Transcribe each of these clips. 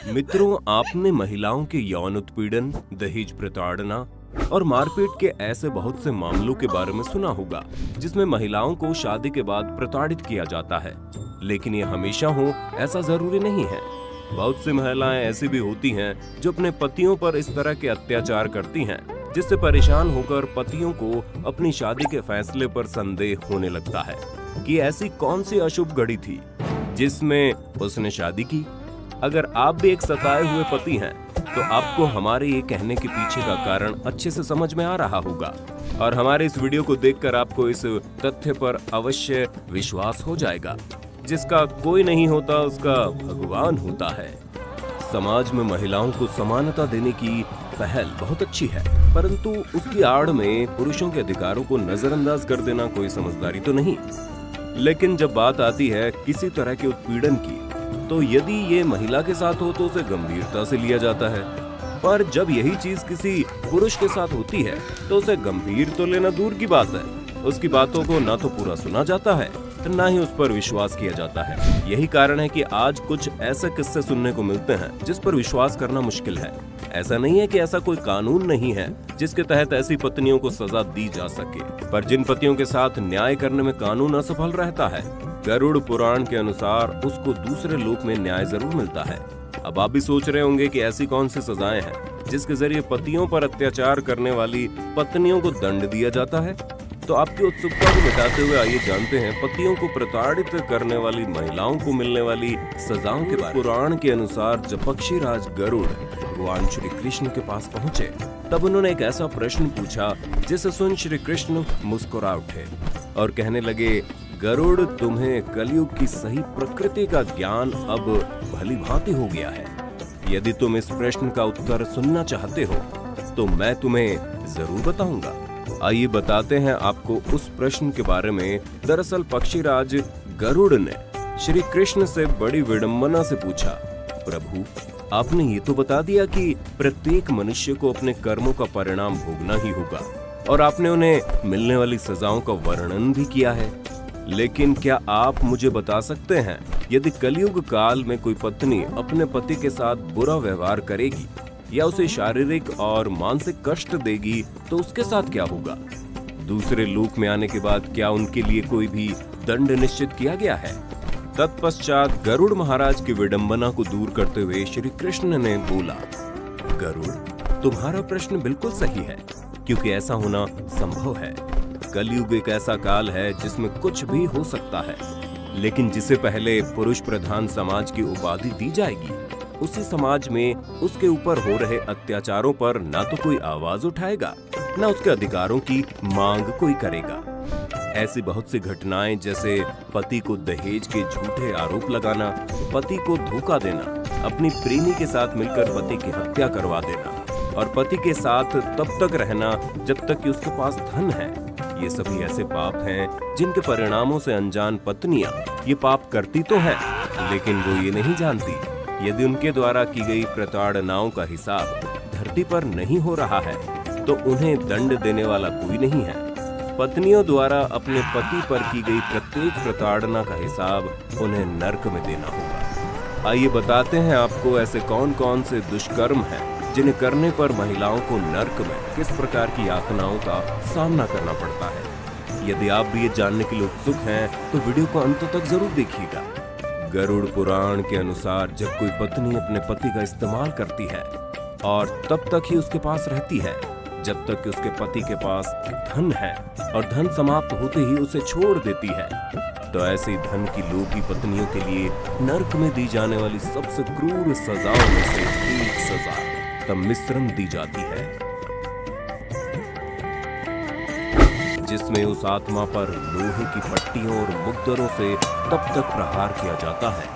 मित्रों, आपने महिलाओं के यौन उत्पीड़न, दहेज प्रताड़ना और मारपीट के ऐसे बहुत से मामलों के बारे में सुना होगा जिसमें महिलाओं को शादी के बाद प्रताड़ित किया जाता है। लेकिन ये हमेशा हो ऐसा जरूरी नहीं है। बहुत सी महिलाएं ऐसी भी होती हैं जो अपने पतियों पर इस तरह के अत्याचार करती हैं जिससे परेशान होकर पतियों को अपनी शादी के फैसले पर संदेह होने लगता है कि ऐसी कौन सी अशुभ घड़ी थी जिसमें उसने शादी की। अगर आप भी एक सताए हुए पति हैं तो आपको हमारे ये कहने के पीछे का कारण अच्छे से समझ में आ रहा होगा और हमारे इस वीडियो को देखकर आपको इस तथ्य पर अवश्य विश्वास हो जाएगा, जिसका कोई नहीं होता उसका भगवान होता है। समाज में महिलाओं को समानता देने की पहल बहुत अच्छी है, परंतु उसकी आड़ में पुरुषों के अधिकारों को नजरअंदाज कर देना कोई समझदारी तो नहीं। लेकिन जब बात आती है किसी तरह के उत्पीड़न की, तो यदि ये महिला के साथ हो तो उसे गंभीरता से लिया जाता है, पर जब यही चीज किसी पुरुष के साथ होती है तो उसे गंभीर तो लेना दूर की बात है। उसकी बातों को ना तो पूरा सुना जाता है ना ही उस पर विश्वास किया जाता है। यही कारण है कि आज कुछ ऐसे किस्से सुनने को मिलते हैं जिस पर विश्वास करना मुश्किल है। ऐसा नहीं है कि ऐसा कोई कानून नहीं है जिसके तहत ऐसी पत्नियों को सजा दी जा सके, पर जिन पतियों के साथ न्याय करने में कानून असफल रहता है, गरुड़ पुराण के अनुसार उसको दूसरे लोक में न्याय जरूर मिलता है। अब आप भी सोच रहे होंगे कि ऐसी कौन सी सजाएं हैं जिसके जरिए पतियों पर अत्याचार करने वाली पत्नियों को दंड दिया जाता है। तो आपकी उत्सुकता को मिटाते हुए आइए जानते हैं पतियों को प्रताड़ित करने वाली महिलाओं को मिलने वाली सजाओं के बारे में। पुराण के अनुसार जब पक्षीराज गरुड़ भगवान श्री कृष्ण के पास पहुँचे तब उन्होंने एक ऐसा प्रश्न पूछा जिसे सुन श्री कृष्ण मुस्कुरा उठे और कहने लगे, गरुड़, तुम्हें कलयुग की सही प्रकृति का ज्ञान अब भली भांति हो गया है। यदि तुम इस प्रश्न का उत्तर सुनना चाहते हो तो मैं तुम्हें जरूर बताऊंगा। आइए बताते हैं आपको उस प्रश्न के बारे में। दरअसल पक्षीराज गरुड़ ने श्री कृष्ण से बड़ी विडंबना से पूछा, प्रभु, आपने ये तो बता दिया कि प्रत्येक मनुष्य को अपने कर्मों का परिणाम भोगना ही होगा और आपने उन्हें मिलने वाली सजाओं का वर्णन भी किया है, लेकिन क्या आप मुझे बता सकते हैं यदि कलयुग काल में कोई पत्नी अपने पति के साथ बुरा व्यवहार करेगी या उसे शारीरिक और मानसिक कष्ट देगी तो उसके साथ क्या होगा? दूसरे लोक में आने के बाद क्या उनके लिए कोई भी दंड निश्चित किया गया है? तत्पश्चात गरुड़ महाराज की विडंबना को दूर करते हुए श्री कृष्ण ने बोला, गरुड़, तुम्हारा प्रश्न बिल्कुल सही है, क्योंकि ऐसा होना संभव है। कलयुग एक ऐसा काल है जिसमें कुछ भी हो सकता है, लेकिन जिसे पहले पुरुष प्रधान समाज की उपाधि दी जाएगी, उसी समाज में उसके ऊपर हो रहे अत्याचारों पर ना तो कोई आवाज उठाएगा, ना उसके अधिकारों की मांग कोई करेगा। ऐसी बहुत सी घटनाएं जैसे पति को दहेज के झूठे आरोप लगाना, पति को धोखा देना, अपनी प्रेमी के साथ मिलकर पति की हत्या करवा देना और पति के साथ तब तक रहना जब तक कि उसके पास धन है, ये सभी ऐसे पाप हैं जिनके परिणामों से अनजान पत्नियां ये पाप करती तो है, लेकिन वो ये नहीं जानती यदि उनके द्वारा की गई प्रताड़नाओं का हिसाब धरती पर नहीं हो रहा है तो उन्हें दंड देने वाला कोई नहीं है। पत्नियों द्वारा अपने पति पर की गई प्रत्येक प्रताड़ना का हिसाब उन्हें नर्क में देना होगा। आइए बताते हैं आपको ऐसे कौन कौन से दुष्कर्म हैं जिन्हें करने पर महिलाओं को नर्क में किस प्रकार की यातनाओं का सामना करना पड़ता है। यदि आप भी ये जानने के लिए उत्सुक हैं तो वीडियो को अंत तक जरूर देखिएगा। गरुड़ पुराण के अनुसार जब कोई पत्नी अपने पति का इस्तेमाल करती है और तब तक ही उसके पास रहती है जब तक कि उसके पति के पास धन है और धन समाप्त होते ही उसे छोड़ देती है, तो ऐसी धन की लोभी पत्नियों के लिए नर्क में दी जाने वाली सबसे क्रूर सजाओं में से एक सजा तमिश्रम दी जाती है, जिसमें उस आत्मा पर लोहे की पट्टियों और मुद्दरों से तब तक प्रहार किया जाता है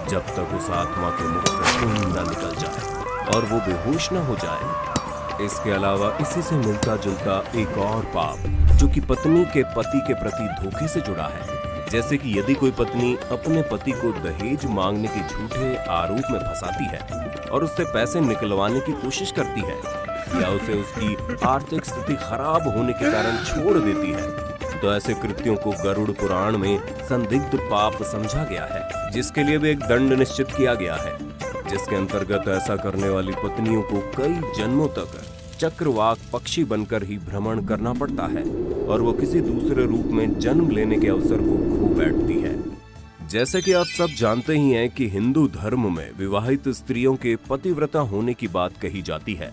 जब तक उस आत्मा के मुख से खून न निकल जाए और वो बेहोश न हो जाए। इसके अलावा इसी से मिलता जुलता एक और पाप जो कि पत्नी के पति के प्रति धोखे से जुड़ा है, जैसे कि यदि कोई पत्नी अपने पति को दहेज मांगने के झूठे आरोप में फंसाती है और उससे पैसे निकलवाने की कोशिश करती है या उसे उसकी आर्थिक स्थिति खराब होने के कारण छोड़ देती है, तो ऐसे कृत्यों को गरुड़ पुराण में संदिग्ध पाप समझा गया है, जिसके लिए भी एक दंड निश्चित किया गया है। जिसके अंतर्गत ऐसा करने वाली पत्नियों को कई जन्मों तक चक्रवाक पक्षी बनकर ही भ्रमण करना पड़ता है और वो किसी दूसरे रूप में जन्म लेने के अवसर को खो बैठती है। जैसे कि आप सब जानते ही हैं कि हिंदू धर्म में विवाहित स्त्रियों के पतिव्रता होने की बात कही जाती है।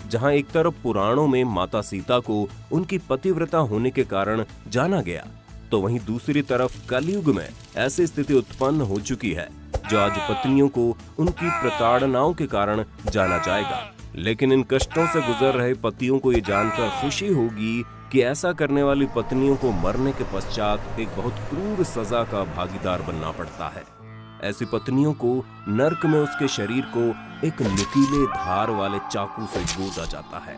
जहां एक तरफ पुराणों में माता सीता को उनकी पतिव्रता होने के कारण जाना गया, तो वहीं दूसरी तरफ कलयुग में ऐसी स्थिति उत्पन्न हो चुकी है जो आज पत्नियों को उनकी प्रताड़नाओं के कारण जाना जाएगा। लेकिन इन कष्टों से गुजर रहे पतियों को ये जानकर खुशी होगी कि ऐसा करने वाली पत्नियों को मरने के पश्चात एक बहुत क्रूर सजा का भागीदार बनना पड़ता है। ऐसी पत्नियों को नर्क में उसके शरीर को एक नुकीले धार वाले चाकू से गोदा जाता है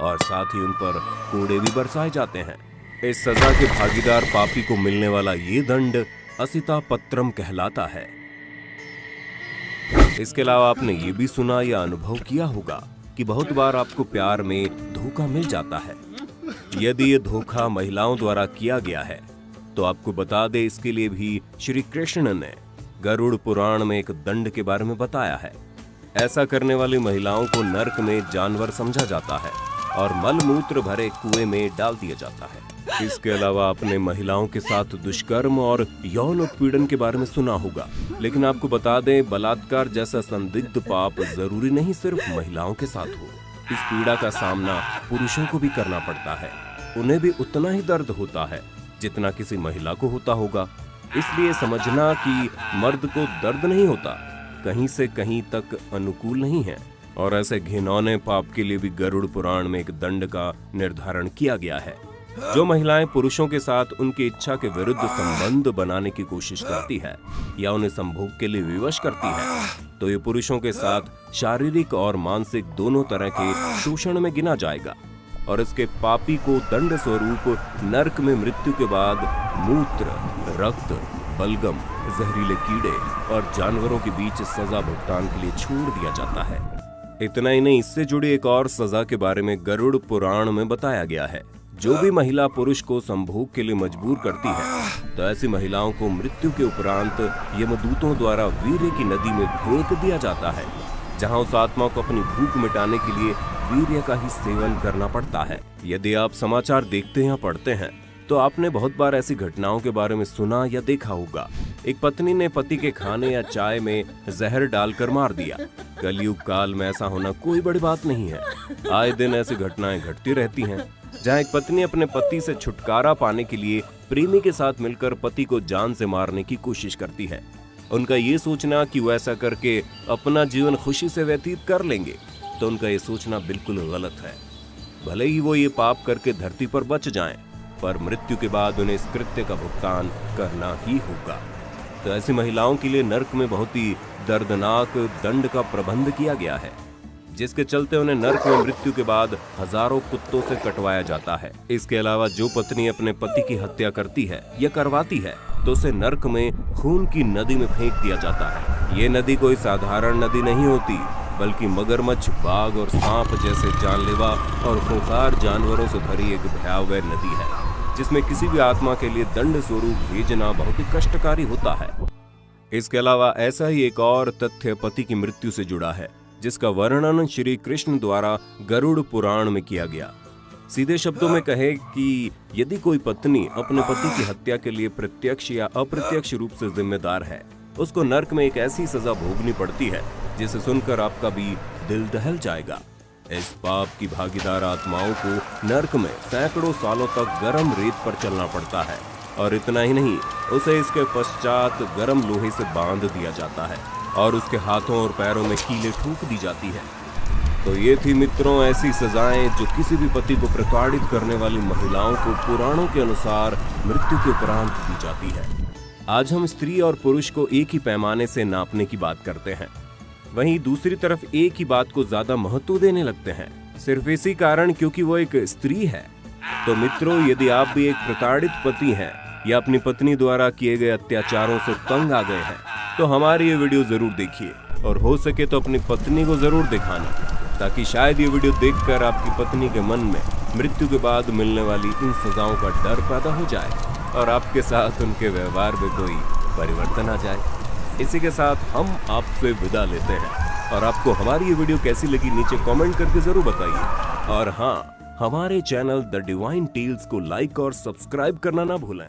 और साथ ही उन पर कोड़े भी बरसाए जाते हैं। इस सजा के भागीदार पापी को मिलने वाला ये दंड असिता पत्रम कहलाता है। इसके अलावा आपने ये भी सुना या अनुभव किया होगा कि बहुत बार आपको प्यार में धोखा मिल जाता है। यदि ये धोखा महिलाओं द्वारा किया गया है तो आपको बता दे, इसके लिए भी श्री कृष्ण ने गरुड़ पुराण में एक दंड के बारे में बताया है। ऐसा करने वाली महिलाओं को नरक में जानवर समझा जाता है और मल मूत्र भरे कुएं में डाल दिया जाता है। इसके अलावा आपने महिलाओं के साथ दुष्कर्म और यौन उत्पीड़न के बारे में सुना होगा, लेकिन आपको बता दें, बलात्कार जैसा संदिग्ध पाप जरूरी नहीं सिर्फ महिलाओं के साथ हो। इस पीड़ा का सामना पुरुषों को भी करना पड़ता है। उन्हें भी उतना ही दर्द होता है जितना किसी महिला को होता होगा। इसलिए समझना कि मर्द को दर्द नहीं होता कहीं से कहीं तक अनुकूल नहीं है। और ऐसे घिनौने पाप के लिए भी गरुड़ पुराण में एक दंड का निर्धारण किया गया है। जो महिलाएं पुरुषों के साथ उनकी इच्छा के विरुद्ध संबंध बनाने की कोशिश करती है या उन्हें संभोग के लिए विवश करती है, तो ये पुरुषों के साथ शारीरिक और मानसिक दोनों तरह के शोषण में गिना जाएगा और इसके पापी को दंड स्वरूप नरक में मृत्यु के बाद मूत्र, रक्त, बलगम, जहरीले कीड़े और जानवरों के बीच सजा भुगतान के लिए छोड़ दिया जाता है। इतना ही नहीं, इससे जुड़ी एक और सजा के बारे में गरुड़ पुराण में बताया गया है। जो भी महिला पुरुष को संभोग के लिए मजबूर करती है तो ऐसी महिलाओं को मृत्यु के उपरांत यमदूतों द्वारा वीर्य की नदी में फेंक दिया जाता है, जहां उस आत्मा को अपनी भूख मिटाने के लिए वीर्य का ही सेवन करना पड़ता है। यदि आप समाचार देखते या पढ़ते हैं तो आपने बहुत बार ऐसी घटनाओं के बारे में सुना या देखा होगा। एक पत्नी ने पति के खाने या चाय में जहर डालकर मार दिया। कलयुग काल में ऐसा होना कोई बड़ी बात नहीं है। आए दिन ऐसी घटनाएं घटती रहती हैं, जहां एक पत्नी अपने पति से छुटकारा पाने के लिए प्रेमी के साथ मिलकर पति को जान से मारने की कोशिश करती है। उनका ये सोचना कि वो ऐसा करके अपना जीवन खुशी से व्यतीत कर लेंगे, तो उनका ये सोचना बिल्कुल गलत है। भले ही वो ये पाप करके धरती पर बच जाएं, पर मृत्यु के बाद उन्हें इस कृत्य का भुगतान करना ही होगा। तो ऐसी महिलाओं के लिए नरक में बहुत ही दर्दनाक दंड का प्रबंध किया गया है, जिसके चलते उन्हें नरक में मृत्यु के बाद हजारों कुत्तों से कटवाया जाता है। इसके अलावा जो पत्नी अपने पति की हत्या करती है या करवाती है तो उसे नरक में खून की नदी में फेंक दिया जाता है। ये नदी कोई साधारण नदी नहीं होती, बल्कि मगरमच्छ, बाघ और सांप जैसे जानलेवा और खूंखार जानवरों से भरी एक भयावह नदी है, जिसमें किसी भी आत्मा के लिए दंड स्वरूप भेजना बहुत ही कष्टकारी होता है। इसके अलावा ऐसा ही एक और तथ्य पति की मृत्यु से जुड़ा है, जिसका वर्णन श्री कृष्ण द्वारा गरुड़ पुराण में किया गया। सीधे शब्दों में कहे कि यदि कोई पत्नी अपने पति की हत्या के लिए प्रत्यक्ष या अप्रत्यक्ष रूप से जिम्मेदार है, उसको नरक में एक ऐसी सजा भोगनी पड़ती है जिसे सुनकर आपका भी दिल दहल जाएगा। इस पाप की भागीदार आत्माओं को नरक में सैकड़ों सालों तक गर्म रेत पर चलना पड़ता है और इतना ही नहीं, उसे इसके पश्चात गर्म लोहे से बांध दिया जाता है और उसके हाथों और पैरों में कीलें ठोक दी जाती है। तो ये थी मित्रों ऐसी सजाएं जो किसी भी पति को प्रताड़ित करने वाली महिलाओं को पुराणों के अनुसार मृत्यु के उपरांत दी जाती है। आज हम स्त्री और पुरुष को एक ही पैमाने से नापने की बात करते हैं, वहीं दूसरी तरफ एक ही बात को ज्यादा महत्व देने लगते हैं, सिर्फ इसी कारण क्योंकि वो एक स्त्री है। तो मित्रों, यदि आप भी एक प्रताड़ित पति हैं या अपनी पत्नी द्वारा किए गए अत्याचारों से तंग आ गए हैं, तो हमारी ये वीडियो जरूर देखिए और हो सके तो अपनी पत्नी को जरूर दिखाना, ताकि शायद ये वीडियो देखकर आपकी पत्नी के मन में मृत्यु के बाद मिलने वाली इन सजाओं का डर पैदा हो जाए और आपके साथ उनके व्यवहार में कोई परिवर्तन आ जाए। इसी के साथ हम आपसे विदा लेते हैं। और आपको हमारी ये वीडियो कैसी लगी नीचे कमेंट करके जरूर बताइए। और हाँ, हमारे चैनल द डिवाइन टेल्स को लाइक और सब्सक्राइब करना ना भूलें।